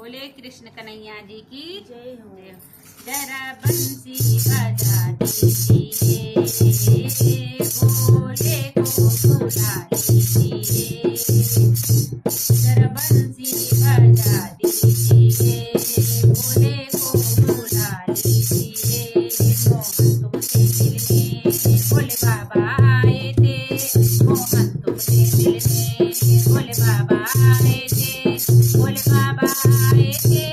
बोले कृष्ण कन्हैया जी की जय हो। जरा बंसी बजा दीजिए, भोले को बुला लीजिए। जरा बंसी बजा दीजिए, भोले को बुला लीजिए। मोहन तुमसे मिलने भोले बाबा आए थे, मोहन तुमसे मिलने भोले बाबा आए थे, भोले बाबा आए थे,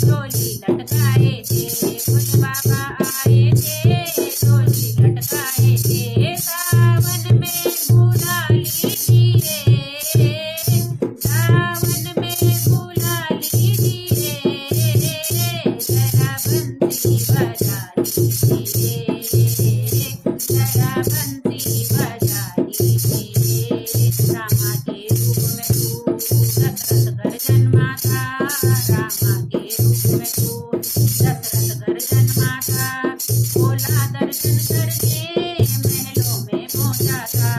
डोली लटकाए थे, भोले बाबा आए थे, डोली लटकाए थे। सावन में बुला लीजिए, सावन में बुला लीजिए। जरा बंसी बजा लीजिए, जरा बंसी बजा लीजिए। रामा के रूप में तू दशरथ घर जन्मा था, रामा के रूप में तू दशरथ घर जन्मा था। भोला दर्शन करके महलों में पहुंचा था,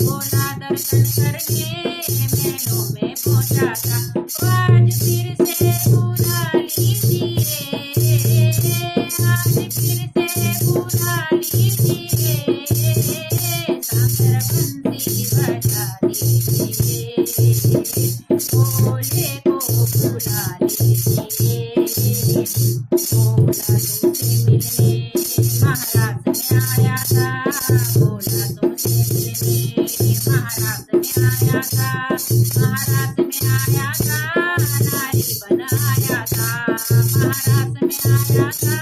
भोला दर्शन करके महलों में पहुंचा था। आज फिर से बुला लीजिए, आज फिर से बुला लीजिए। सांकर बंसी बजा लीजिए, भोले को बुला लीजिए। भोला तुमसे मिलने महाराज में आया था, भोला तुमसे मिलने महाराज में आया था, महाराज में आया था, नारी बनाया था, महाराज में आया था,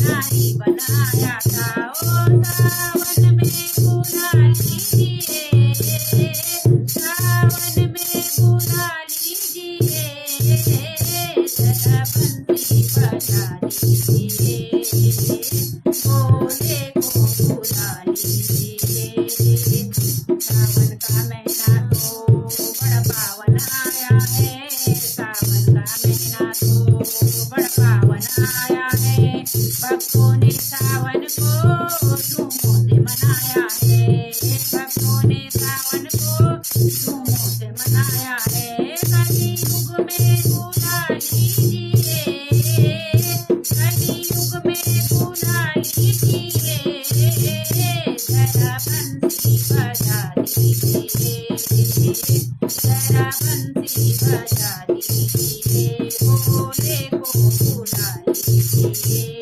नारी बनाया था। ओ सावन में बुला लीजिए, सावन में बुला लीजिए। जरा बंसी बजा लीजिए, भोले को बुला लीजिए। सावन का महीना तो बड़ा पावन आया है, सावन का महीना तो बड़ा पावन आया है। भक्तों ने सावन को धूमों से मनाया है, भक्तों ने सावन को धूमों से मनाया है। कलियुग में बुला लीजिए, कलियुग में बुला लीजिए। जरा बंसी बजा लीजिए, जरा बंसी बजा लीजिए, भोले को बुला लीजिए।